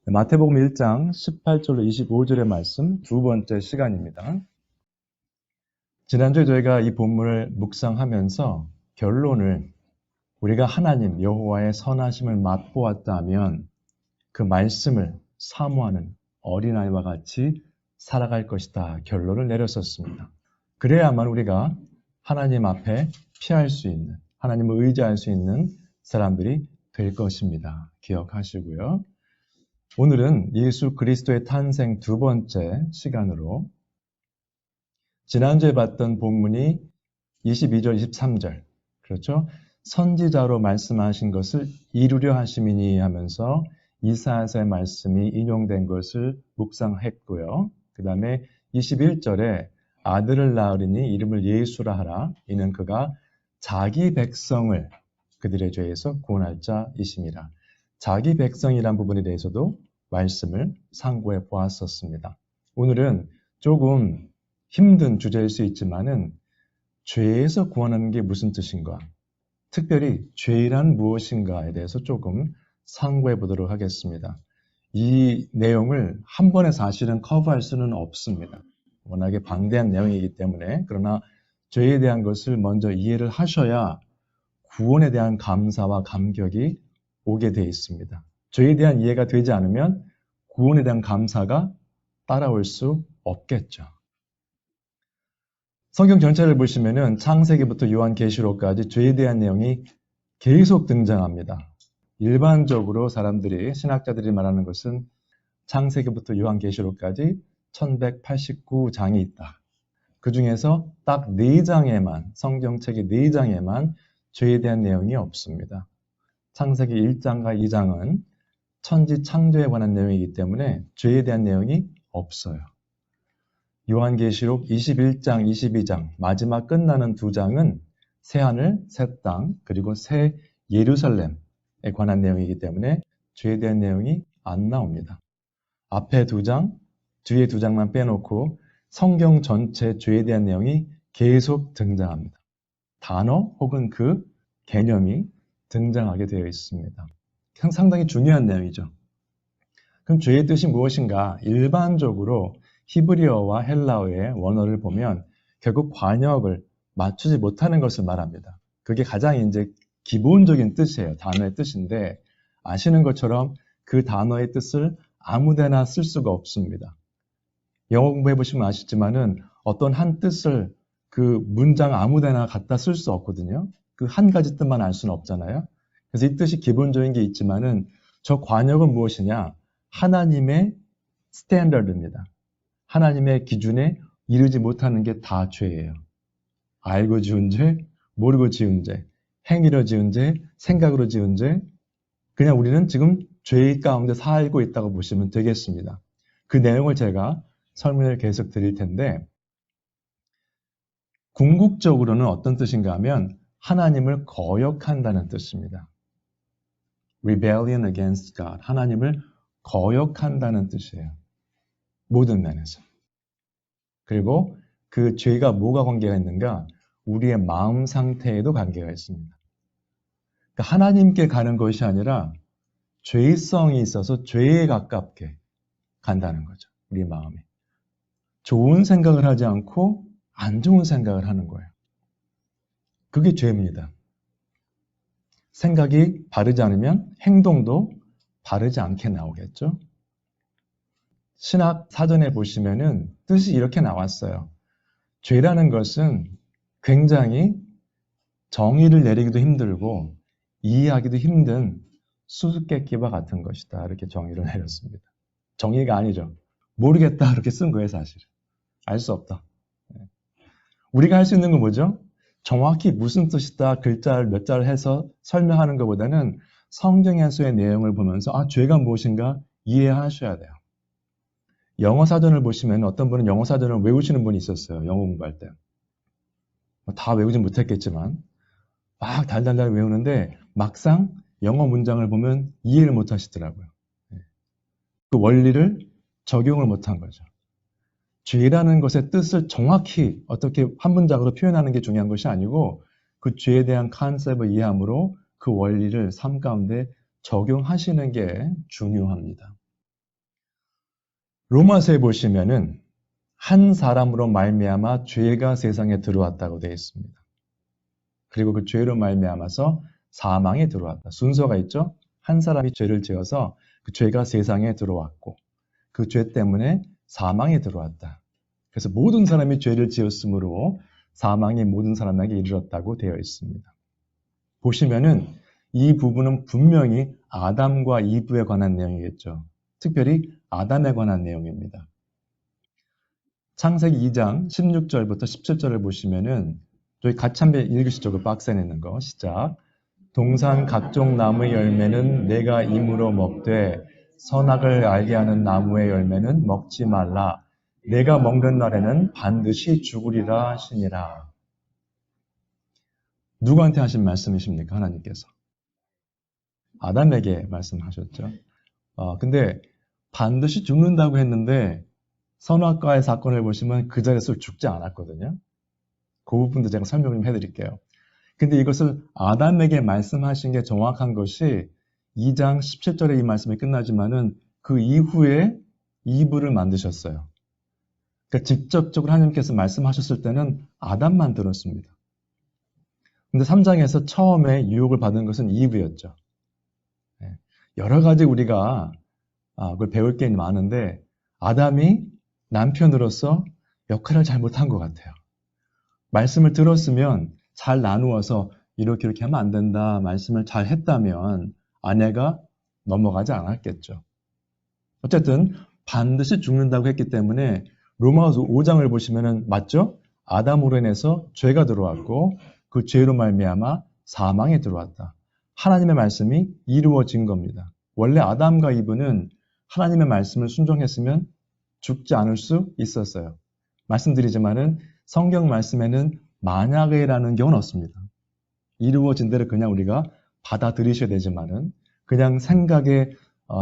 마태복음 1장 18절로 25절의 말씀 두 번째 시간입니다. 지난주에 저희가 이 본문을 묵상하면서 결론을 우리가 하나님 여호와의 선하심을 맛보았다면 그 말씀을 사모하는 어린아이와 같이 살아갈 것이다 결론을 내렸었습니다. 그래야만 우리가 하나님 앞에 피할 수 있는, 하나님을 의지할 수 있는 사람들이 될 것입니다. 기억하시고요. 오늘은 예수 그리스도의 탄생 두 번째 시간으로 지난주에 봤던 본문이 22절, 23절 그렇죠? 선지자로 말씀하신 것을 이루려 하심이니 하면서 이사야서의 말씀이 인용된 것을 묵상했고요. 그 다음에 21절에 아들을 낳으리니 이름을 예수라 하라. 이는 그가 자기 백성을 그들의 죄에서 구원할 자이심이라. 자기 백성이란 부분에 대해서도 말씀을 상고해 보았었습니다. 오늘은 조금 힘든 주제일 수 있지만은 죄에서 구원하는 게 무슨 뜻인가? 특별히 죄란 무엇인가에 대해서 조금 상고해 보도록 하겠습니다. 이 내용을 한 번에 사실은 커버할 수는 없습니다. 워낙에 방대한 내용이기 때문에 그러나 죄에 대한 것을 먼저 이해를 하셔야 구원에 대한 감사와 감격이 오게 되어 있습니다. 죄에 대한 이해가 되지 않으면 구원에 대한 감사가 따라올 수 없겠죠. 성경 전체를 보시면은 창세기부터 요한계시록까지 죄에 대한 내용이 계속 등장합니다. 일반적으로 사람들이, 신학자들이 말하는 것은 창세기부터 요한계시록까지 1189장이 있다. 그 중에서 딱 4장에만, 성경책의 4장에만 죄에 대한 내용이 없습니다. 창세기 1장과 2장은 천지 창조에 관한 내용이기 때문에 죄에 대한 내용이 없어요. 요한계시록 21장, 22장, 마지막 끝나는 2장은 새하늘, 새 땅, 그리고 새 예루살렘에 관한 내용이기 때문에 죄에 대한 내용이 안 나옵니다. 앞에 2장, 뒤에 2장만 빼놓고 성경 전체 죄에 대한 내용이 계속 등장합니다. 단어 혹은 그 개념이 등장하게 되어 있습니다. 상당히 중요한 내용이죠. 그럼 죄의 뜻이 무엇인가? 일반적으로 히브리어와 헬라어의 원어를 보면 결국 관역을 맞추지 못하는 것을 말합니다. 그게 가장 이제 기본적인 뜻이에요. 단어의 뜻인데 아시는 것처럼 그 단어의 뜻을 아무데나 쓸 수가 없습니다. 영어 공부해 보시면 아시지만은 어떤 한 뜻을 그 문장 아무데나 갖다 쓸 수 없거든요. 그 한 가지 뜻만 알 수는 없잖아요. 그래서 이 뜻이 기본적인 게 있지만은 저 관역은 무엇이냐? 하나님의 스탠더드입니다. 하나님의 기준에 이르지 못하는 게 다 죄예요. 알고 지은 죄, 모르고 지은 죄, 행위로 지은 죄, 생각으로 지은 죄, 그냥 우리는 지금 죄 가운데 살고 있다고 보시면 되겠습니다. 그 내용을 제가 설명을 계속 드릴 텐데 궁극적으로는 어떤 뜻인가 하면 하나님을 거역한다는 뜻입니다. Rebellion against God. 하나님을 거역한다는 뜻이에요. 모든 면에서. 그리고 그 죄가 뭐가 관계가 있는가? 우리의 마음 상태에도 관계가 있습니다. 그러니까 하나님께 가는 것이 아니라 죄성이 있어서 죄에 가깝게 간다는 거죠. 우리 마음에. 좋은 생각을 하지 않고 안 좋은 생각을 하는 거예요. 그게 죄입니다. 생각이 바르지 않으면 행동도 바르지 않게 나오겠죠. 신학 사전에 보시면은 뜻이 이렇게 나왔어요. 죄라는 것은 굉장히 정의를 내리기도 힘들고 이해하기도 힘든 수수께끼와 같은 것이다. 이렇게 정의를 내렸습니다. 정의가 아니죠. 모르겠다. 이렇게 쓴 거예요, 사실은. 알 수 없다. 우리가 할 수 있는 건 뭐죠? 정확히 무슨 뜻이다, 글자를 몇 자를 해서 설명하는 것보다는 성경에서의 내용을 보면서 죄가 무엇인가 이해하셔야 돼요. 영어 사전을 보시면 어떤 분은 영어 사전을 외우시는 분이 있었어요. 영어 공부할 때. 다 외우진 못했겠지만 막 달달달 외우는데 막상 영어 문장을 보면 이해를 못 하시더라고요. 그 원리를 적용을 못한 거죠. 죄라는 것의 뜻을 정확히 어떻게 한 문장으로 표현하는 게 중요한 것이 아니고 그 죄에 대한 컨셉을 이해함으로 그 원리를 삶 가운데 적용하시는 게 중요합니다. 로마서에 보시면은 한 사람으로 말미암아 죄가 세상에 들어왔다고 되어 있습니다. 그리고 그 죄로 말미암아서 사망에 들어왔다. 순서가 있죠? 한 사람이 죄를 지어서 그 죄가 세상에 들어왔고 그 죄 때문에 사망에 들어왔다. 그래서 모든 사람이 죄를 지었으므로 사망이 모든 사람에게 이르렀다고 되어 있습니다. 보시면은 이 부분은 분명히 아담과 이브에 관한 내용이겠죠. 특별히 아담에 관한 내용입니다. 창세기 2장 16절부터 17절을 보시면은 저희 같이 한번 읽으시죠. 그 박스에 있는 거. 시작. 동산 각종 나무의 열매는 내가 임으로 먹되 선악을 알게 하는 나무의 열매는 먹지 말라. 내가 먹는 날에는 반드시 죽으리라 하시니라. 누구한테 하신 말씀이십니까? 하나님께서. 아담에게 말씀하셨죠. 근데 반드시 죽는다고 했는데 선악과의 사건을 보시면 그 자리에서 죽지 않았거든요. 그 부분도 제가 설명 좀 해드릴게요. 근데 이것을 아담에게 말씀하신 게 정확한 것이 2장 17절에 이 말씀이 끝나지만은 그 이후에 이브를 만드셨어요. 그러니까 직접적으로 하나님께서 말씀하셨을 때는 아담만 들었습니다. 근데 3장에서 처음에 유혹을 받은 것은 이브였죠. 여러 가지 우리가 그걸 배울 게 많은데 아담이 남편으로서 역할을 잘 못한 것 같아요. 말씀을 들었으면 잘 나누어서 이렇게 하면 안 된다 말씀을 잘 했다면 아내가 넘어가지 않았겠죠. 어쨌든 반드시 죽는다고 했기 때문에 로마서 5장을 보시면은 맞죠? 아담으로 인해서 죄가 들어왔고 그 죄로 말미암아 사망에 들어왔다. 하나님의 말씀이 이루어진 겁니다. 원래 아담과 이브는 하나님의 말씀을 순종했으면 죽지 않을 수 있었어요. 말씀드리지만은 성경 말씀에는 만약에라는 경우는 없습니다. 이루어진 대로 그냥 우리가 받아들이셔야 되지만은 그냥 생각의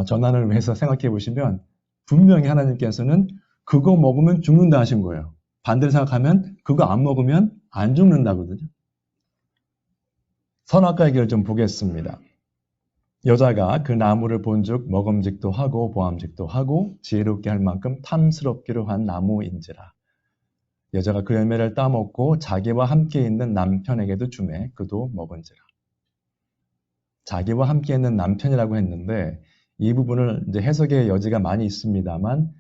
전환을 위해서 생각해 보시면 분명히 하나님께서는 그거 먹으면 죽는다 하신 거예요. 반대로 생각하면 그거 안 먹으면 안 죽는다거든요. 선악과 얘기를 좀 보겠습니다. 여자가 그 나무를 본즉 먹음직도 하고 보암직도 하고 지혜롭게 할 만큼 탐스럽기로 한 나무인지라. 여자가 그 열매를 따먹고 자기와 함께 있는 남편에게도 주매 그도 먹은지라. 자기와 함께 있는 남편이라고 했는데 이 부분을 이제 해석의 여지가 많이 있습니다만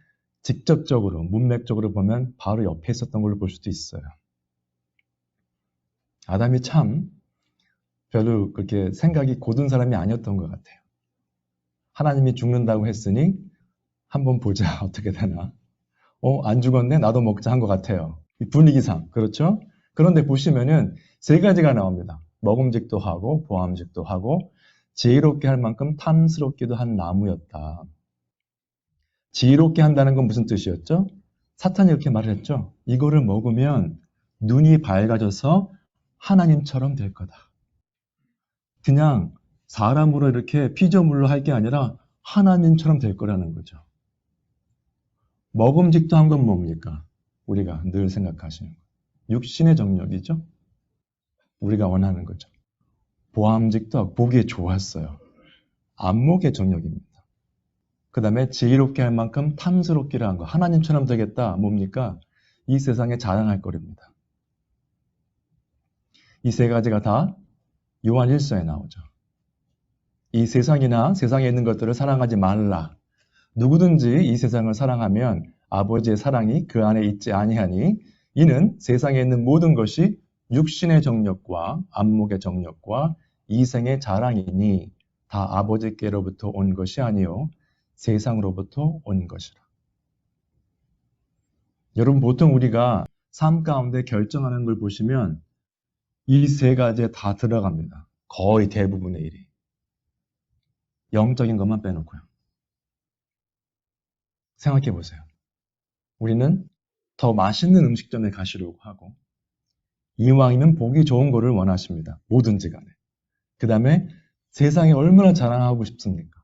직접적으로 문맥적으로 보면 바로 옆에 있었던 걸로 볼 수도 있어요. 아담이 참 별로 그렇게 생각이 고든 사람이 아니었던 것 같아요. 하나님이 죽는다고 했으니 한번 보자 어떻게 되나. 안 죽었네 나도 먹자 한 것 같아요. 이 분위기상 그렇죠? 그런데 보시면은 세 가지가 나옵니다. 먹음직도 하고 보암직도 하고 지혜롭게 할 만큼 탐스럽기도 한 나무였다. 지혜롭게 한다는 건 무슨 뜻이었죠? 사탄이 이렇게 말을 했죠. 이거를 먹으면 눈이 밝아져서 하나님처럼 될 거다. 그냥 사람으로 이렇게 피조물로 할 게 아니라 하나님처럼 될 거라는 거죠. 먹음직도 한 건 뭡니까? 우리가 늘 생각하시는 거. 육신의 정력이죠. 우리가 원하는 거죠. 보암직도 하고 보기에 좋았어요. 안목의 정력입니다. 그 다음에 지혜롭게 할 만큼 탐스럽기를 한 거. 하나님처럼 되겠다. 뭡니까? 이 세상에 자랑할 거리입니다. 이 세 가지가 다 요한 1서에 나오죠. 이 세상이나 세상에 있는 것들을 사랑하지 말라. 누구든지 이 세상을 사랑하면 아버지의 사랑이 그 안에 있지 아니하니 이는 세상에 있는 모든 것이 육신의 정력과 안목의 정력과 이생의 자랑이니 다 아버지께로부터 온 것이 아니요 세상으로부터 온 것이라. 여러분 보통 우리가 삶 가운데 결정하는 걸 보시면 이 세 가지에 다 들어갑니다. 거의 대부분의 일이. 영적인 것만 빼놓고요. 생각해 보세요. 우리는 더 맛있는 음식점에 가시려고 하고 이왕이면 보기 좋은 거를 원하십니다. 뭐든지 간에. 그 다음에 세상에 얼마나 자랑하고 싶습니까?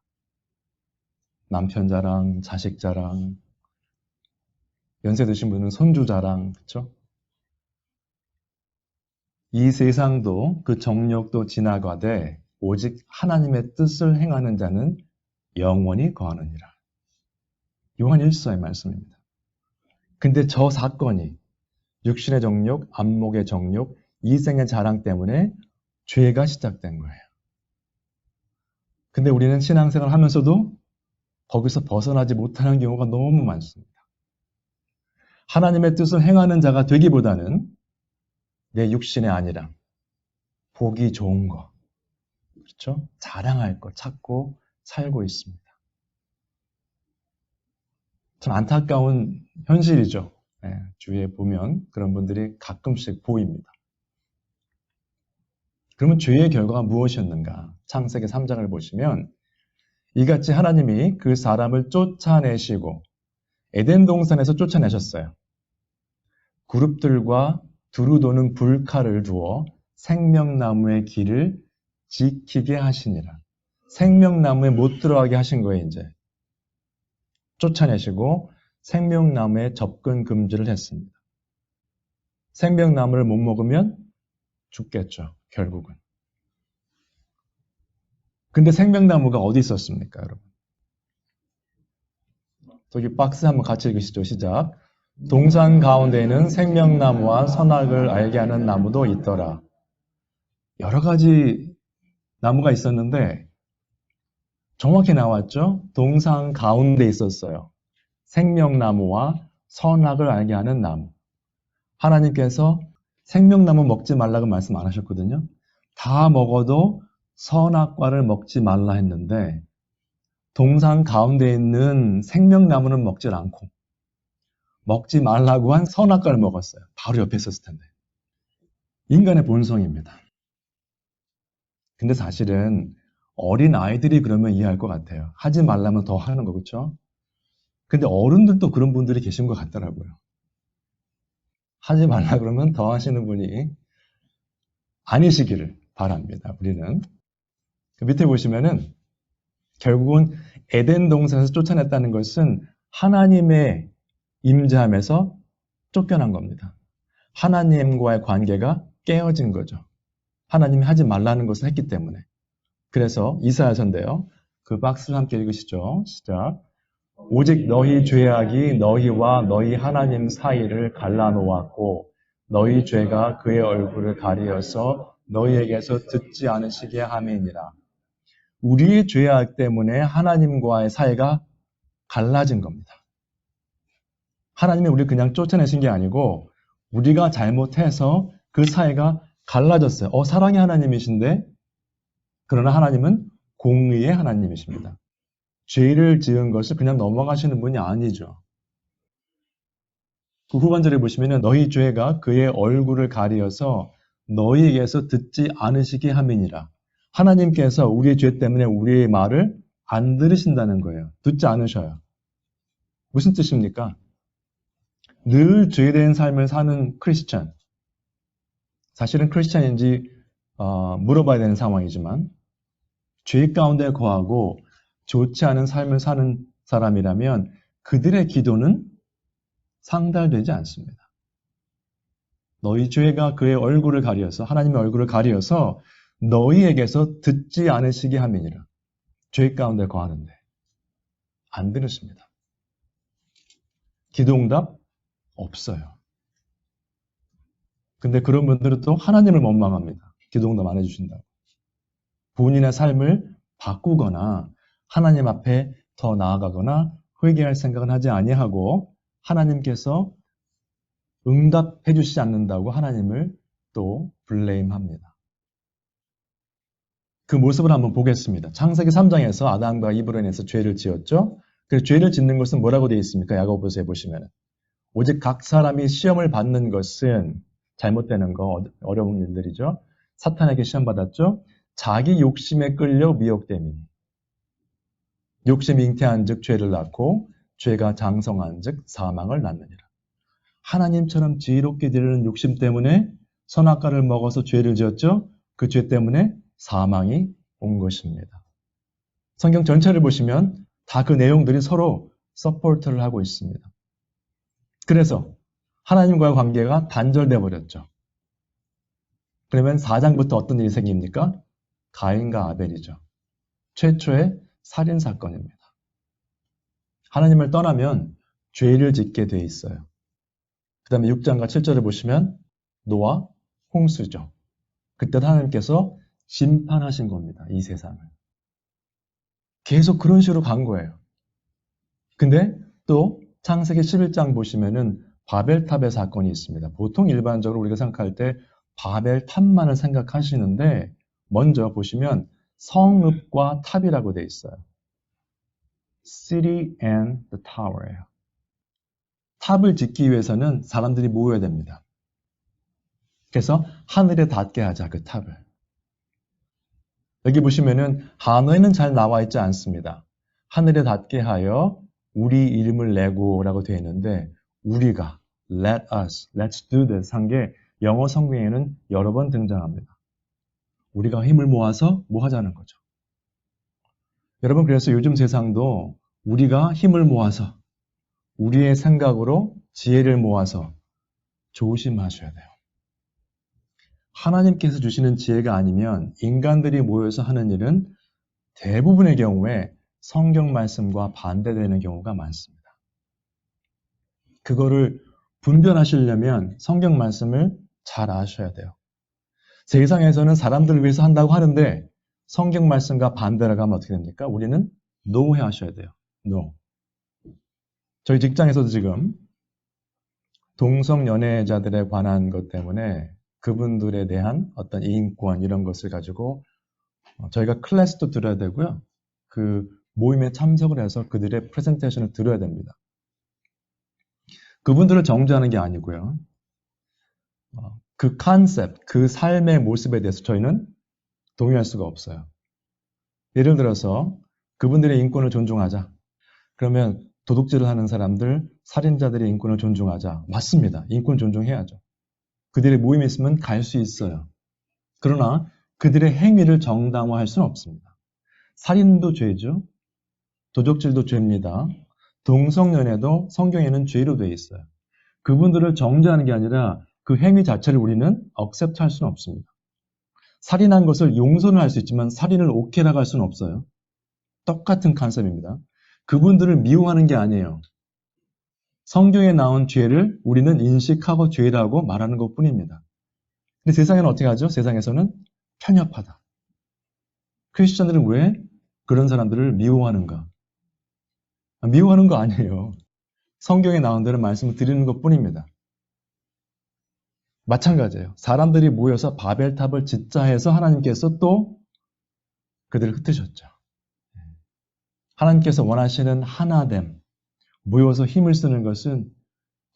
남편 자랑, 자식 자랑, 연세 드신 분은 손주 자랑, 그렇죠? 이 세상도 그 정력도 지나가되 오직 하나님의 뜻을 행하는 자는 영원히 거하느니라. 요한 1서의 말씀입니다. 근데 저 사건이 육신의 정욕, 안목의 정욕, 이생의 자랑 때문에 죄가 시작된 거예요. 근데 우리는 신앙생활을 하면서도 거기서 벗어나지 못하는 경우가 너무 많습니다. 하나님의 뜻을 행하는 자가 되기보다는 내 육신의 아니라 보기 좋은 거, 그렇죠? 자랑할 거 찾고 살고 있습니다. 참 안타까운 현실이죠. 주위에 보면 그런 분들이 가끔씩 보입니다. 그러면 죄의 결과가 무엇이었는가? 창세기 3장을 보시면 이같이 하나님이 그 사람을 쫓아내시고 에덴 동산에서 쫓아내셨어요. 그룹들과 두루 도는 불칼을 두어 생명나무의 길을 지키게 하시니라. 생명나무에 못 들어가게 하신 거예요, 이제. 쫓아내시고 생명나무에 접근 금지를 했습니다. 생명나무를 못 먹으면 죽겠죠, 결국은. 근데 생명나무가 어디 있었습니까, 여러분? 저기 박스 한번 같이 읽으시죠. 시작. 동산 가운데에는 생명나무와 선악을 알게 하는 나무도 있더라. 여러 가지 나무가 있었는데 정확히 나왔죠? 동산 가운데 있었어요. 생명나무와 선악을 알게 하는 나무. 하나님께서 생명나무 먹지 말라고 말씀 안 하셨거든요. 다 먹어도 선악과를 먹지 말라 했는데 동산 가운데 있는 생명나무는 먹질 않고 먹지 말라고 한 선악과를 먹었어요. 바로 옆에 있었을 텐데. 인간의 본성입니다. 근데 사실은 어린 아이들이 그러면 이해할 것 같아요. 하지 말라면 더 하는 거, 그렇죠? 근데 어른들도 그런 분들이 계신 것 같더라고요. 하지 말라 그러면 더 하시는 분이 아니시기를 바랍니다. 우리는. 밑에 보시면은 결국은 에덴 동산에서 쫓아냈다는 것은 하나님의 임재함에서 쫓겨난 겁니다. 하나님과의 관계가 깨어진 거죠. 하나님이 하지 말라는 것을 했기 때문에. 그래서 이사야서인데요. 그 박스를 함께 읽으시죠. 시작. 오직 너희 죄악이 너희와 너희 하나님 사이를 갈라놓았고 너희 죄가 그의 얼굴을 가리어서 너희에게서 듣지 않으시게 함이니라. 우리의 죄악 때문에 하나님과의 사이가 갈라진 겁니다. 하나님이 우리를 그냥 쫓아내신 게 아니고 우리가 잘못해서 그 사이가 갈라졌어요. 사랑의 하나님이신데 그러나 하나님은 공의의 하나님이십니다. 죄를 지은 것을 그냥 넘어가시는 분이 아니죠. 그 후반절에 보시면 너희 죄가 그의 얼굴을 가리어서 너희에게서 듣지 않으시게 함이니라. 하나님께서 우리의 죄 때문에 우리의 말을 안 들으신다는 거예요. 듣지 않으셔요. 무슨 뜻입니까? 늘 죄된 삶을 사는 크리스찬. 사실은 크리스찬인지 물어봐야 되는 상황이지만 죄 가운데 거하고 좋지 않은 삶을 사는 사람이라면 그들의 기도는 상달되지 않습니다. 너희 죄가 그의 얼굴을 가리어서 하나님의 얼굴을 가리어서 너희에게서 듣지 않으시게 함이니라. 죄 가운데 거하는데 안 들으십니다. 기도응답 없어요. 근데 그런 분들은 또 하나님을 원망합니다. 기도응답 안 해주신다고. 본인의 삶을 바꾸거나 하나님 앞에 더 나아가거나 회개할 생각은 하지 아니하고 하나님께서 응답해 주시지 않는다고 하나님을 또 블레임합니다. 그 모습을 한번 보겠습니다. 창세기 3장에서 아담과 이브로 인해서 죄를 지었죠. 그 죄를 짓는 것은 뭐라고 되어 있습니까? 야고보서에 보시면 오직 각 사람이 시험을 받는 것은 잘못되는 거 어려운 일들이죠. 사탄에게 시험 받았죠. 자기 욕심에 끌려 미혹됨이니 욕심이 잉태한 즉 죄를 낳고 죄가 장성한 즉 사망을 낳느니라. 하나님처럼 지혜롭게 되려는 욕심 때문에 선악과를 먹어서 죄를 지었죠. 그 죄 때문에 사망이 온 것입니다. 성경 전체를 보시면 다 그 내용들이 서로 서포트를 하고 있습니다. 그래서 하나님과의 관계가 단절되어 버렸죠. 그러면 4장부터 어떤 일이 생깁니까? 가인과 아벨이죠. 최초의 살인사건입니다. 하나님을 떠나면 죄를 짓게 돼 있어요. 그 다음에 6장과 7절을 보시면 노아 홍수죠. 그때 하나님께서 심판하신 겁니다. 이 세상을. 계속 그런 식으로 간 거예요. 근데 또 창세기 11장 보시면은 바벨탑의 사건이 있습니다. 보통 일반적으로 우리가 생각할 때 바벨탑만을 생각하시는데 먼저 보시면 성읍과 탑이라고 돼 있어요. City and the Tower예요. 탑을 짓기 위해서는 사람들이 모여야 됩니다. 그래서 하늘에 닿게 하자, 그 탑을. 여기 보시면은 한어에는 잘 나와 있지 않습니다. 하늘에 닿게 하여 우리 이름을 내고 라고 되어 있는데 우리가 let us, let's do this 한 게 영어 성경에는 여러 번 등장합니다. 우리가 힘을 모아서 뭐 하자는 거죠. 여러분 그래서 요즘 세상도 우리가 힘을 모아서 우리의 생각으로 지혜를 모아서 조심하셔야 돼요. 하나님께서 주시는 지혜가 아니면 인간들이 모여서 하는 일은 대부분의 경우에 성경 말씀과 반대되는 경우가 많습니다. 그거를 분별하시려면 성경 말씀을 잘 아셔야 돼요. 세상에서는 사람들을 위해서 한다고 하는데 성경 말씀과 반대로 가면 어떻게 됩니까? 우리는 no 하셔야 돼요. no. 저희 직장에서도 지금 동성연애자들에 관한 것 때문에 그분들에 대한 어떤 인권 이런 것을 가지고 저희가 클래스도 들어야 되고요. 그 모임에 참석을 해서 그들의 프레젠테이션을 들어야 됩니다. 그분들을 정죄하는 게 아니고요. 그 컨셉, 그 삶의 모습에 대해서 저희는 동의할 수가 없어요. 예를 들어서 그분들의 인권을 존중하자. 그러면 도둑질을 하는 사람들, 살인자들의 인권을 존중하자. 맞습니다. 인권 존중해야죠. 그들의 모임에 있으면 갈 수 있어요. 그러나 그들의 행위를 정당화할 수는 없습니다. 살인도 죄죠. 도적질도 죄입니다. 동성연애도 성경에는 죄로 되어 있어요. 그분들을 정죄하는 게 아니라 그 행위 자체를 우리는 accept 할 수는 없습니다. 살인한 것을 용서는 할 수 있지만 살인을 오케이라고 할 수는 없어요. 똑같은 컨셉입니다. 그분들을 미워하는 게 아니에요. 성경에 나온 죄를 우리는 인식하고 죄라고 말하는 것뿐입니다. 근데 세상에는 어떻게 하죠? 세상에서는 편협하다. 크리스천들은 왜 그런 사람들을 미워하는가? 미워하는 거 아니에요. 성경에 나온 대로 말씀을 드리는 것뿐입니다. 마찬가지예요. 사람들이 모여서 바벨탑을 짓자 해서 하나님께서 또 그들을 흩으셨죠. 하나님께서 원하시는 하나됨, 모여서 힘을 쓰는 것은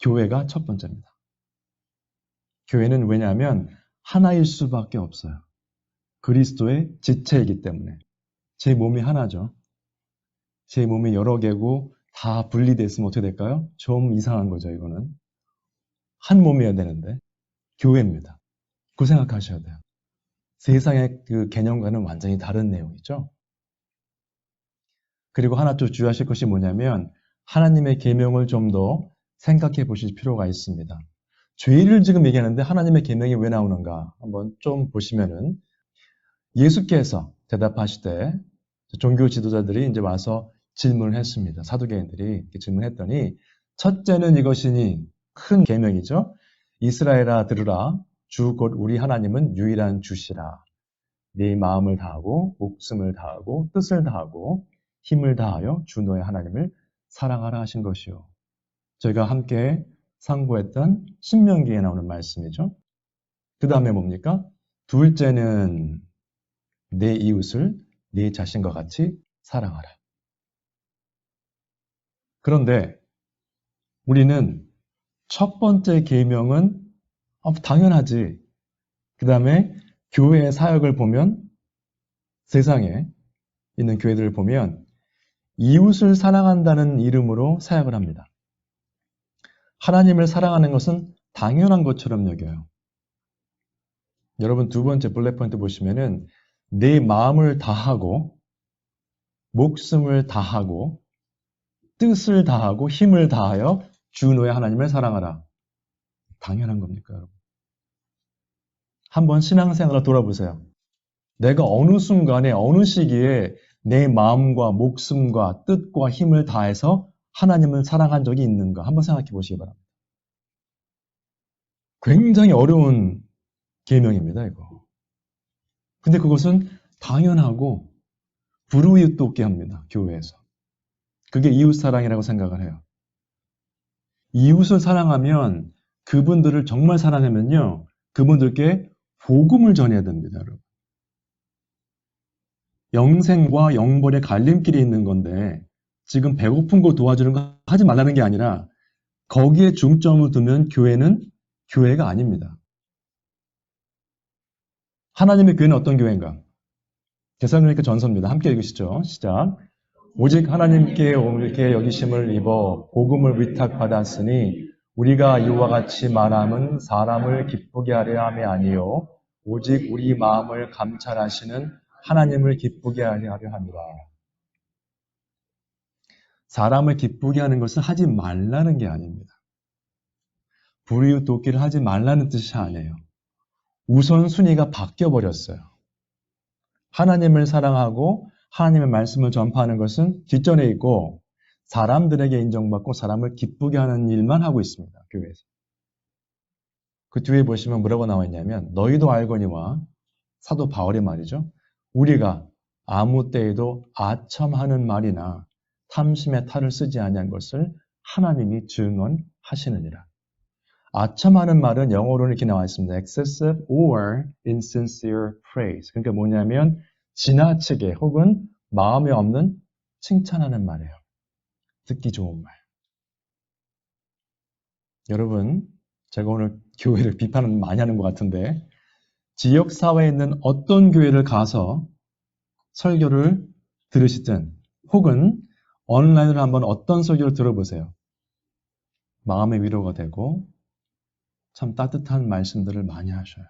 교회가 첫 번째입니다. 교회는 왜냐하면 하나일 수밖에 없어요. 그리스도의 지체이기 때문에. 제 몸이 하나죠. 제 몸이 여러 개고 다 분리됐으면 어떻게 될까요? 좀 이상한 거죠, 이거는. 한 몸이어야 되는데 교회입니다. 그 생각하셔야 돼요. 세상의 그 개념과는 완전히 다른 내용이죠. 그리고 하나 또 주의하실 것이 뭐냐면 하나님의 계명을 좀 더 생각해 보실 필요가 있습니다. 죄를 지금 얘기하는데 하나님의 계명이 왜 나오는가 한번 좀 보시면은 예수께서 대답하실 때 종교 지도자들이 이제 와서 질문을 했습니다. 사두개인들이 질문했더니 첫째는 이것이니 큰 계명이죠. 이스라엘아 들으라 주 곧 우리 하나님은 유일한 주시라. 네 마음을 다하고 목숨을 다하고 뜻을 다하고 힘을 다하여 주 너의 하나님을 사랑하라 하신 것이요. 저희가 함께 상고했던 신명기에 나오는 말씀이죠. 그 다음에 뭡니까? 둘째는 내 이웃을 네 자신과 같이 사랑하라. 그런데 우리는 첫 번째 계명은 당연하지. 그 다음에 교회의 사역을 보면 세상에 있는 교회들을 보면 이웃을 사랑한다는 이름으로 사역을 합니다. 하나님을 사랑하는 것은 당연한 것처럼 여겨요. 여러분 두 번째 블랙 포인트 보시면은 내 마음을 다하고 목숨을 다하고 뜻을 다하고 힘을 다하여 주 너의 하나님을 사랑하라. 당연한 겁니까, 여러분? 한번 신앙생활을 돌아보세요. 내가 어느 순간에 어느 시기에 내 마음과 목숨과 뜻과 힘을 다해서 하나님을 사랑한 적이 있는가? 한번 생각해 보시기 바랍니다. 굉장히 어려운 계명입니다, 이거. 근데 그것은 당연하고 불우이웃돕게 합니다, 교회에서. 그게 이웃사랑이라고 생각을 해요. 이웃을 사랑하면 그분들을 정말 사랑하면요, 그분들께 복음을 전해야 됩니다, 여러분. 영생과 영벌의 갈림길이 있는 건데 지금 배고픈 거 도와주는 거 하지 말라는 게 아니라 거기에 중점을 두면 교회는 교회가 아닙니다. 하나님의 교회는 어떤 교회인가? 데살로니가 전서입니다. 함께 읽으시죠. 시작. 오직 하나님께 옳게 여기심을 입어 복음을 위탁받았으니 우리가 이와 같이 말함은 사람을 기쁘게 하려 함이 아니요 오직 우리 마음을 감찰하시는 하나님을 기쁘게 하려 함이라. 사람을 기쁘게 하는 것은 하지 말라는 게 아닙니다. 불이웃 돕기를 하지 말라는 뜻이 아니에요. 우선순위가 바뀌어버렸어요. 하나님을 사랑하고 하나님의 말씀을 전파하는 것은 뒷전에 있고 사람들에게 인정받고 사람을 기쁘게 하는 일만 하고 있습니다. 교회에서. 그 뒤에 보시면 뭐라고 나와 있냐면 너희도 알거니와 사도 바울의 말이죠. 우리가 아무 때에도 아첨하는 말이나 탐심의 탈을 쓰지 아니한 것을 하나님이 증언하시느니라. 아첨하는 말은 영어로는 이렇게 나와 있습니다. excessive or insincere praise. 그러니까 뭐냐면 지나치게 혹은 마음에 없는 칭찬하는 말이에요. 듣기 좋은 말. 여러분, 제가 오늘 교회를 비판을 많이 하는 것 같은데 지역사회에 있는 어떤 교회를 가서 설교를 들으시든 혹은 온라인으로 한번 어떤 설교를 들어보세요. 마음의 위로가 되고 참 따뜻한 말씀들을 많이 하셔요.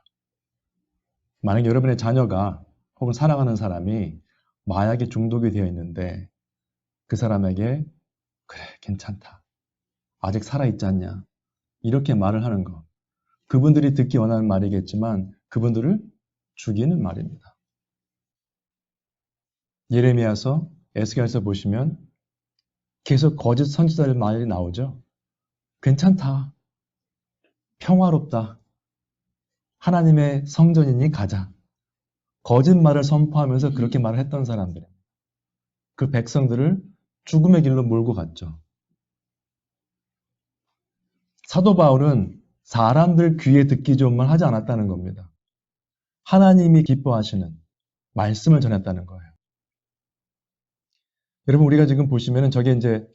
만약에 여러분의 자녀가 혹은 사랑하는 사람이 마약에 중독이 되어 있는데 그 사람에게 그래 괜찮다. 아직 살아있지 않냐. 이렇게 말을 하는 것. 그분들이 듣기 원하는 말이겠지만 그분들을 죽이는 말입니다. 예레미야서, 에스겔서 보시면 계속 거짓 선지자들 말이 나오죠. 괜찮다. 평화롭다. 하나님의 성전이니 가자. 거짓말을 선포하면서 그렇게 말을 했던 사람들입니다. 그 백성들을 죽음의 길로 몰고 갔죠. 사도 바울은 사람들 귀에 듣기 좋은 말 하지 않았다는 겁니다. 하나님이 기뻐하시는 말씀을 전했다는 거예요. 여러분 우리가 지금 보시면은 저게 이제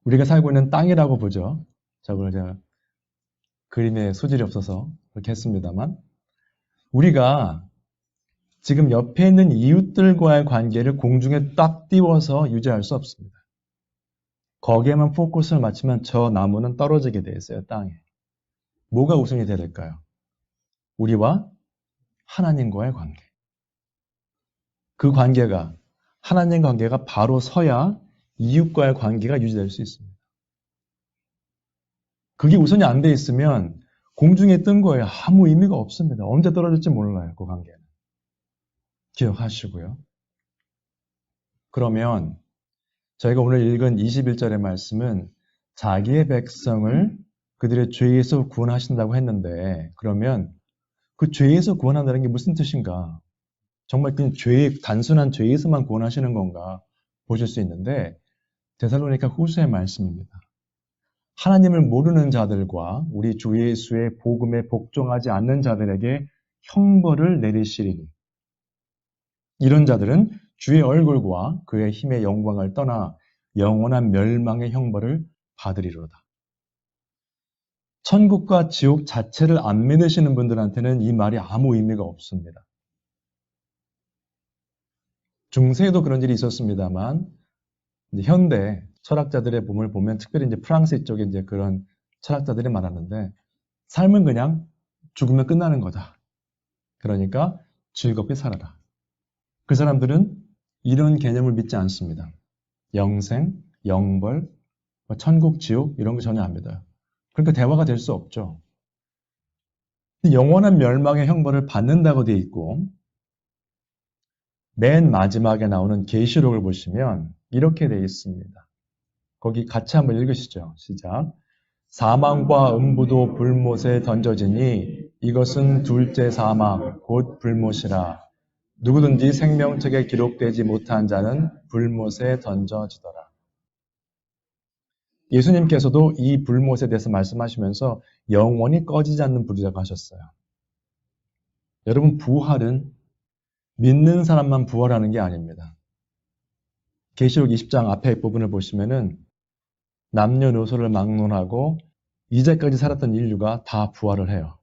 우리가 살고 있는 땅이라고 보죠. 저걸 제가 그림에 소질이 없어서 그렇게 했습니다만 우리가 지금 옆에 있는 이웃들과의 관계를 공중에 딱 띄워서 유지할 수 없습니다. 거기에만 포커스를 맞추면 저 나무는 떨어지게 돼 있어요. 땅에. 뭐가 우선이 돼야 될까요? 우리와 하나님과의 관계. 그 관계가 하나님 관계가 바로 서야 이웃과의 관계가 유지될 수 있습니다. 그게 우선이 안 돼 있으면 공중에 뜬 거에 아무 의미가 없습니다. 언제 떨어질지 몰라요. 그 관계는. 기억하시고요. 그러면 저희가 오늘 읽은 21절의 말씀은 자기의 백성을 그들의 죄에서 구원하신다고 했는데 그러면 그 죄에서 구원한다는 게 무슨 뜻인가? 정말 그 단순한 죄에서만 구원하시는 건가 보실 수 있는데 데살로니가 후서의 말씀입니다. 하나님을 모르는 자들과 우리 주 예수의 복음에 복종하지 않는 자들에게 형벌을 내리시리니 이런 자들은 주의 얼굴과 그의 힘의 영광을 떠나 영원한 멸망의 형벌을 받으리로다. 천국과 지옥 자체를 안 믿으시는 분들한테는 이 말이 아무 의미가 없습니다. 중세에도 그런 일이 있었습니다만 현대 철학자들의 몸을 보면 특별히 이제 프랑스 쪽에 이제 그런 철학자들이 말하는데 삶은 그냥 죽으면 끝나는 거다. 그러니까 즐겁게 살아라. 그 사람들은 이런 개념을 믿지 않습니다. 영생, 영벌, 천국, 지옥 이런 거 전혀 안 믿어요. 그러니까 대화가 될 수 없죠. 영원한 멸망의 형벌을 받는다고 되어 있고 맨 마지막에 나오는 계시록을 보시면 이렇게 되어 있습니다. 거기 같이 한번 읽으시죠. 시작. 사망과 음부도 불못에 던져지니 이것은 둘째 사망 곧 불못이라. 누구든지 생명책에 기록되지 못한 자는 불못에 던져지더라. 예수님께서도 이 불못에 대해서 말씀하시면서 영원히 꺼지지 않는 불이라고 하셨어요. 여러분, 부활은 믿는 사람만 부활하는 게 아닙니다. 계시록 20장 앞에 부분을 보시면은 남녀노소를 막론하고 이제까지 살았던 인류가 다 부활을 해요.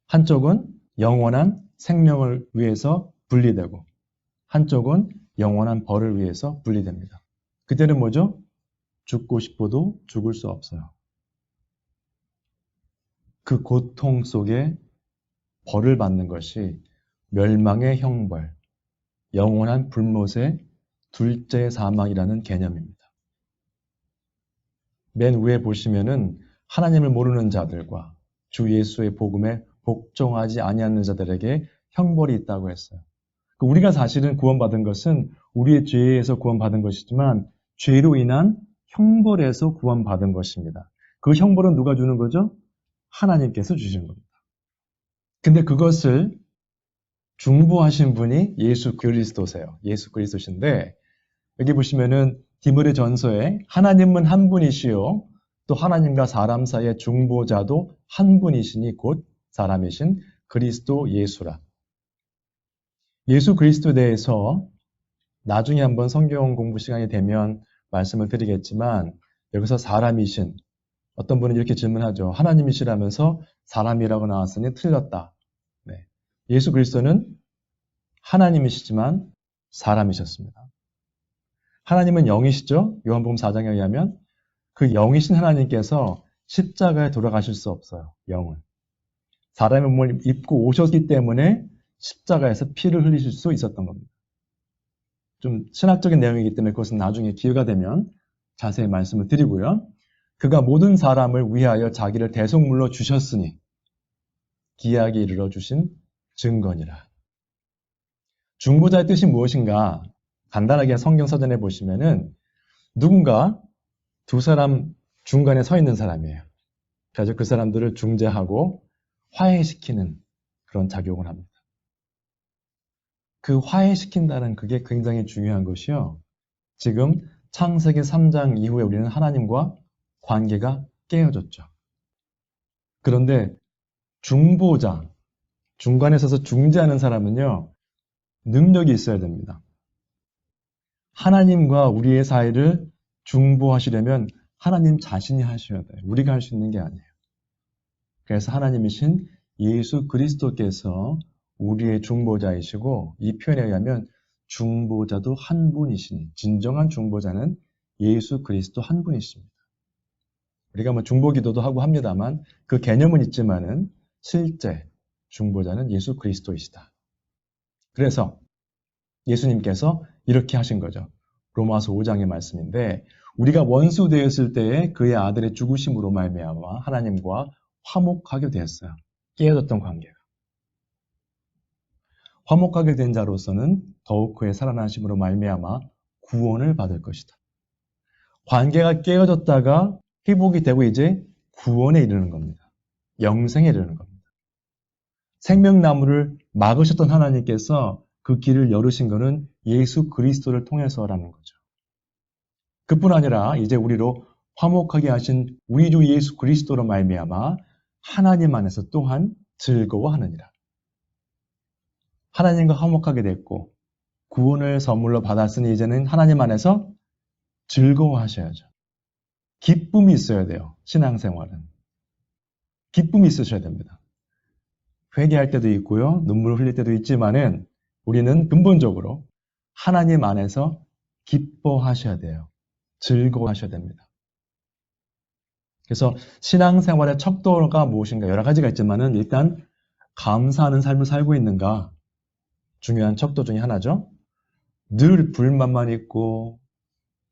한쪽은 영원한 생명을 위해서 분리되고 한쪽은 영원한 벌을 위해서 분리됩니다. 그때는 뭐죠? 죽고 싶어도 죽을 수 없어요. 그 고통 속에 벌을 받는 것이 멸망의 형벌, 영원한 불못의 둘째 사망이라는 개념입니다. 맨 위에 보시면은 하나님을 모르는 자들과 주 예수의 복음에 복종하지 아니하는 자들에게 형벌이 있다고 했어요. 우리가 사실은 구원받은 것은 우리의 죄에서 구원받은 것이지만 죄로 인한 형벌에서 구원받은 것입니다. 그 형벌은 누가 주는 거죠? 하나님께서 주시는 겁니다. 근데 그것을 중보하신 분이 예수 그리스도세요. 예수 그리스도신데 여기 보시면은 디모데 전서에 하나님은 한 분이시요 또 하나님과 사람 사이의 중보자도 한 분이시니 곧 사람이신 그리스도 예수라. 예수 그리스도에 대해서 나중에 한번 성경 공부 시간이 되면 말씀을 드리겠지만 여기서 사람이신, 어떤 분은 이렇게 질문하죠. 하나님이시라면서 사람이라고 나왔으니 틀렸다. 네. 예수 그리스도는 하나님이시지만 사람이셨습니다. 하나님은 영이시죠? 요한복음 4장에 의하면 그 영이신 하나님께서 십자가에 돌아가실 수 없어요. 영은. 사람의 몸을 입고 오셨기 때문에 십자가에서 피를 흘리실 수 있었던 겁니다. 좀 신학적인 내용이기 때문에 그것은 나중에 기회가 되면 자세히 말씀을 드리고요. 그가 모든 사람을 위하여 자기를 대속물로 주셨으니 기약에 이르러 주신 증거니라. 중보자의 뜻이 무엇인가? 간단하게 성경 서전에 보시면은 누군가 두 사람 중간에 서 있는 사람이에요. 그래서 그 사람들을 중재하고 화해시키는 그런 작용을 합니다. 그 화해시킨다는 그게 굉장히 중요한 것이요. 지금 창세기 3장 이후에 우리는 하나님과 관계가 깨어졌죠. 그런데 중보자, 중간에 서서 중재하는 사람은요, 능력이 있어야 됩니다. 하나님과 우리의 사이를 중보하시려면 하나님 자신이 하셔야 돼요. 우리가 할 수 있는 게 아니에요. 그래서 하나님이신 예수 그리스도께서 우리의 중보자이시고 이 표현에 의하면 중보자도 한 분이시니 진정한 중보자는 예수 그리스도 한 분이십니다. 우리가 뭐 중보기도도 하고 합니다만 그 개념은 있지만은 실제 중보자는 예수 그리스도이시다. 그래서 예수님께서 이렇게 하신 거죠. 로마서 5장의 말씀인데 우리가 원수 되었을 때에 그의 아들의 죽으심으로 말미암아 하나님과 화목하게 되었어요. 깨어졌던 관계가. 화목하게 된 자로서는 더욱 그의 살아나심으로 말미암아 구원을 받을 것이다. 관계가 깨어졌다가 회복이 되고 이제 구원에 이르는 겁니다. 영생에 이르는 겁니다. 생명나무를 막으셨던 하나님께서 그 길을 열으신 것은 예수 그리스도를 통해서라는 거죠. 그뿐 아니라 이제 우리로 화목하게 하신 우리 주 예수 그리스도로 말미암아 하나님 안에서 또한 즐거워하느니라. 하나님과 화목하게 됐고 구원을 선물로 받았으니 이제는 하나님 안에서 즐거워하셔야죠. 기쁨이 있어야 돼요. 신앙생활은. 기쁨이 있으셔야 됩니다. 회개할 때도 있고요. 눈물을 흘릴 때도 있지만은 우리는 근본적으로 하나님 안에서 기뻐하셔야 돼요. 즐거워하셔야 됩니다. 그래서 신앙생활의 척도가 무엇인가 여러 가지가 있지만은 일단 감사하는 삶을 살고 있는가 중요한 척도 중에 하나죠. 늘 불만만 있고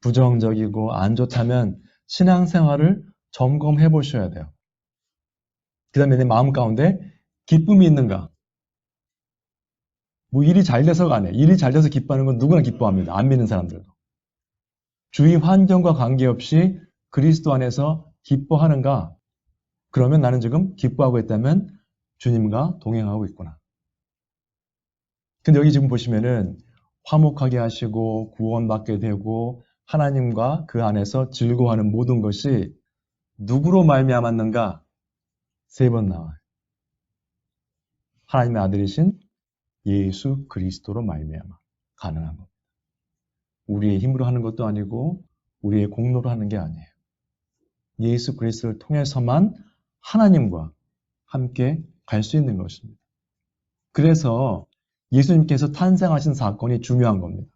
부정적이고 안 좋다면 신앙생활을 점검해 보셔야 돼요. 그 다음에 내 마음 가운데 기쁨이 있는가? 뭐 일이 잘 돼서가 아니에요. 일이 잘 돼서 기뻐하는 건 누구나 기뻐합니다. 안 믿는 사람들도. 주위 환경과 관계없이 그리스도 안에서 기뻐하는가? 그러면 나는 지금 기뻐하고 있다면 주님과 동행하고 있구나. 근데 여기 지금 보시면은 화목하게 하시고 구원받게 되고 하나님과 그 안에서 즐거워하는 모든 것이 누구로 말미암았는가? 3번 나와요. 하나님의 아들이신 예수 그리스도로 말미암아 가능한 겁니다. 우리의 힘으로 하는 것도 아니고 우리의 공로로 하는 게 아니에요. 예수 그리스도를 통해서만 하나님과 함께 갈 수 있는 것입니다. 그래서 예수님께서 탄생하신 사건이 중요한 겁니다.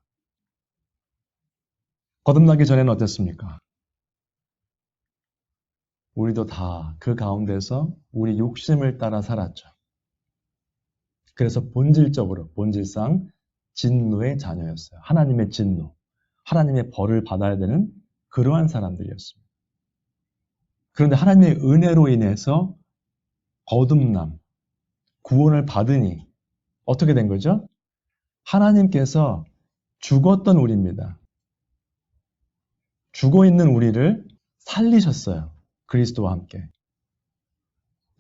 거듭나기 전에는 어땠습니까? 우리도 다 그 가운데서 우리 욕심을 따라 살았죠. 그래서 본질상 진노의 자녀였어요. 하나님의 진노, 하나님의 벌을 받아야 되는 그러한 사람들이었습니다. 그런데 하나님의 은혜로 인해서 거듭남, 구원을 받으니 어떻게 된 거죠? 하나님께서 죽었던 우리입니다. 죽어있는 우리를 살리셨어요. 그리스도와 함께.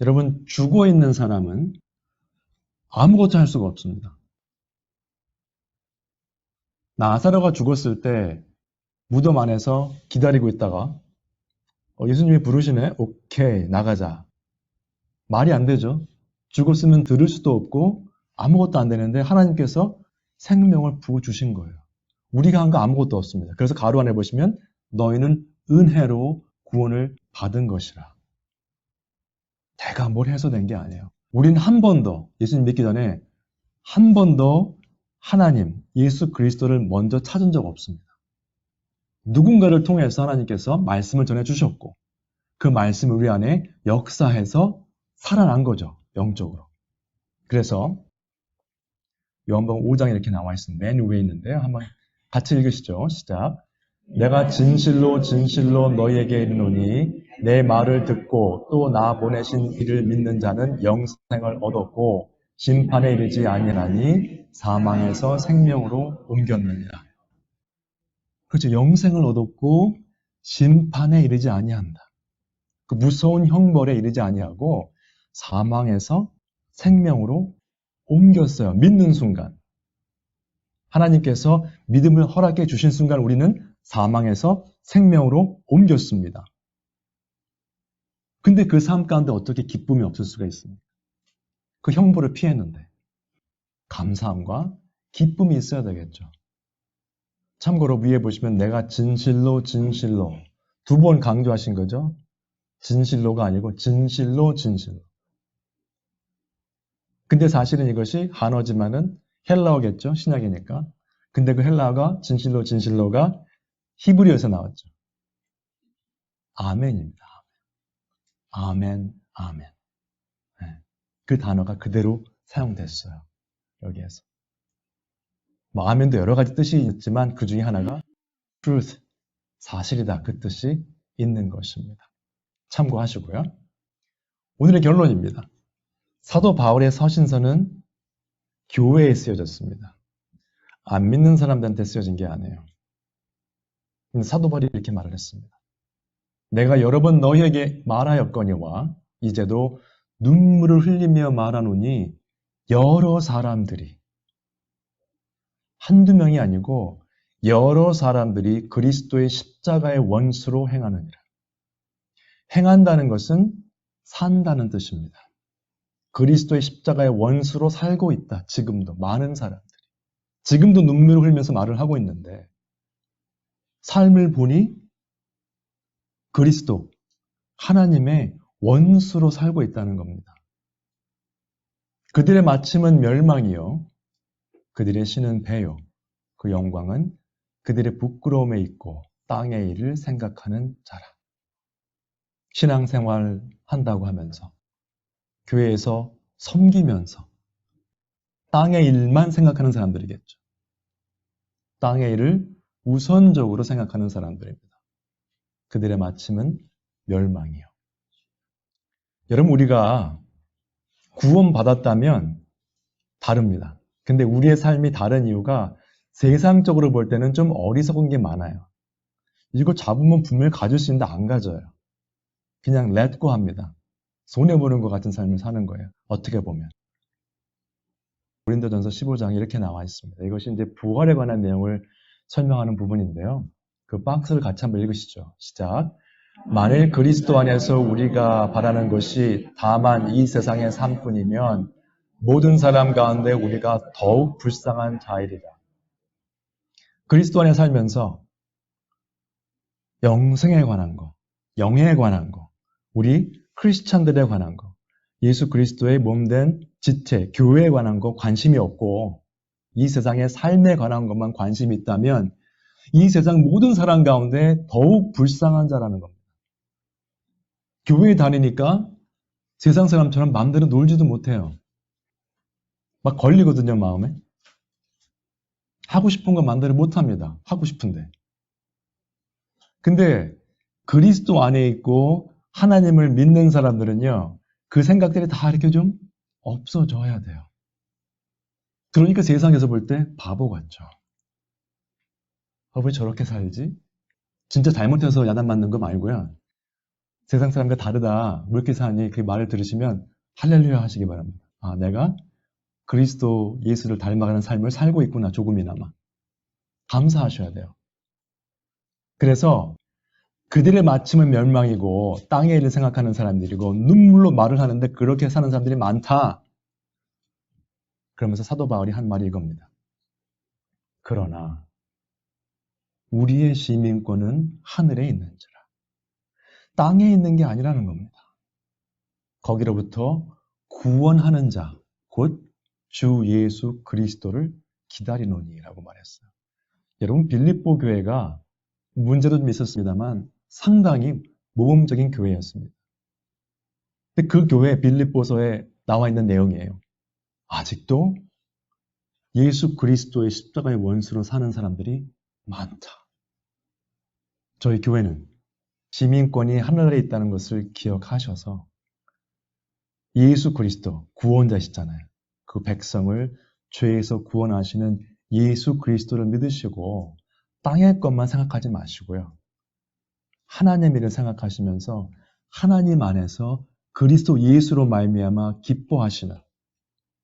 여러분, 죽어있는 사람은 아무것도 할 수가 없습니다. 나사로가 죽었을 때 무덤 안에서 기다리고 있다가 예수님이 부르시네? 오케이, 나가자. 말이 안 되죠. 죽었으면 들을 수도 없고 아무것도 안 되는데 하나님께서 생명을 부어주신 거예요. 우리가 한 거 아무것도 없습니다. 그래서 가로 안에 보시면 너희는 은혜로 구원을 받은 것이라. 내가 뭘 해서 된 게 아니에요. 우리는 한 번도 예수님 믿기 전에 한 번도 하나님, 예수 그리스도를 먼저 찾은 적 없습니다. 누군가를 통해서 하나님께서 말씀을 전해주셨고 그 말씀을 우리 안에 역사해서 살아난 거죠. 영적으로. 그래서 요한복음 5장에 이렇게 나와 있습니다. 맨 위에 있는데요. 한번 같이 읽으시죠. 시작. 내가 진실로 진실로 너희에게 이르노니 내 말을 듣고 또 나 보내신 이를 믿는 자는 영생을 얻었고 심판에 이르지 아니하니 사망에서 생명으로 옮겼느니라. 그렇죠. 영생을 얻었고 심판에 이르지 아니한다. 그 무서운 형벌에 이르지 아니하고 사망에서 생명으로 옮겼어요. 믿는 순간. 하나님께서 믿음을 허락해 주신 순간 우리는 사망에서 생명으로 옮겼습니다. 근데 그 삶 가운데 어떻게 기쁨이 없을 수가 있습니까? 그 형벌을 피했는데 감사함과 기쁨이 있어야 되겠죠. 참고로 위에 보시면 내가 진실로 진실로 2번 강조하신 거죠. 진실로가 아니고 진실로 진실로. 근데 사실은 이것이 한어지만은 헬라어겠죠. 신약이니까. 근데 그 헬라어가 진실로 진실로가 히브리어에서 나왔죠. 아멘입니다. 아멘, 아멘. 네. 그 단어가 그대로 사용됐어요. 여기에서. 뭐 아멘도 여러 가지 뜻이 있지만 그 중에 하나가 truth, 사실이다. 그 뜻이 있는 것입니다. 참고하시고요. 오늘의 결론입니다. 사도 바울의 서신서는 교회에 쓰여졌습니다. 안 믿는 사람들한테 쓰여진 게 아니에요. 사도 바울이 이렇게 말을 했습니다. 내가 여러 번 너희에게 말하였거니와 이제도 눈물을 흘리며 말하노니 여러 사람들이 한두 명이 아니고 여러 사람들이 그리스도의 십자가의 원수로 행하느니라. 행한다는 것은 산다는 뜻입니다. 그리스도의 십자가의 원수로 살고 있다. 지금도 많은 사람들이. 지금도 눈물을 흘리면서 말을 하고 있는데 삶을 보니 그리스도, 하나님의 원수로 살고 있다는 겁니다. 그들의 마침은 멸망이요. 그들의 신은 배요. 그 영광은 그들의 부끄러움에 있고 땅의 일을 생각하는 자라. 신앙생활 한다고 하면서 교회에서 섬기면서 땅의 일만 생각하는 사람들이겠죠. 땅의 일을 우선적으로 생각하는 사람들입니다. 그들의 마침은 멸망이요. 여러분 우리가 구원받았다면 다릅니다. 근데 우리의 삶이 다른 이유가 세상적으로 볼 때는 좀 어리석은 게 많아요. 이거 잡으면 분명히 가질 수 있는데 안 가져요. 그냥 렛고 합니다. 손해보는 것 같은 삶을 사는 거예요. 어떻게 보면. 고린도전서 15장에 이렇게 나와 있습니다. 이것이 이제 부활에 관한 내용을 설명하는 부분인데요. 그 박스를 같이 한번 읽으시죠. 시작. 만일 그리스도 안에서 우리가 바라는 것이 다만 이 세상의 삶뿐이면 모든 사람 가운데 우리가 더욱 불쌍한 자이리라. 그리스도 안에 살면서 영생에 관한 거, 영에 관한 거, 우리 크리스찬들에 관한 거, 예수 그리스도의 몸된 지체, 교회에 관한 거 관심이 없고 이 세상의 삶에 관한 것만 관심이 있다면 이 세상 모든 사람 가운데 더욱 불쌍한 자라는 겁니다. 교회에 다니니까 세상 사람처럼 마음대로 놀지도 못해요. 막 걸리거든요, 마음에. 하고 싶은 거 마음대로 못합니다. 하고 싶은데. 근데 그리스도 안에 있고 하나님을 믿는 사람들은요, 그 생각들이 다 이렇게 좀 없어져야 돼요. 그러니까 세상에서 볼 때 바보 같죠. 왜 저렇게 살지? 진짜 잘못해서 야단 맞는 거 말고요. 세상 사람과 다르다. 왜 이렇게 사니? 그 말을 들으시면 할렐루야 하시기 바랍니다. 아, 내가 그리스도 예수를 닮아가는 삶을 살고 있구나. 조금이나마. 감사하셔야 돼요. 그래서 그들의 마침은 멸망이고 땅의 일을 생각하는 사람들이고 눈물로 말을 하는데 그렇게 사는 사람들이 많다. 그러면서 사도 바울이 한 말이 이겁니다. 그러나 우리의 시민권은 하늘에 있는지라. 땅에 있는 게 아니라는 겁니다. 거기로부터 구원하는 자, 곧 주 예수 그리스도를 기다리노니라고 말했어요. 여러분, 빌립보 교회가 문제도 좀 있었습니다만 상당히 모범적인 교회였습니다. 근데 그 교회 빌립보서에 나와 있는 내용이에요. 아직도 예수 그리스도의 십자가의 원수로 사는 사람들이 많다. 저희 교회는 시민권이 하늘에 있다는 것을 기억하셔서 예수 그리스도 구원자시잖아요. 그 백성을 죄에서 구원하시는 예수 그리스도를 믿으시고 땅의 것만 생각하지 마시고요. 하나님 일을 생각하시면서 하나님 안에서 그리스도 예수로 말미암아 기뻐하시는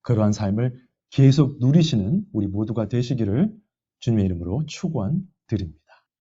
그러한 삶을 계속 누리시는 우리 모두가 되시기를 주님의 이름으로 축원드립니다.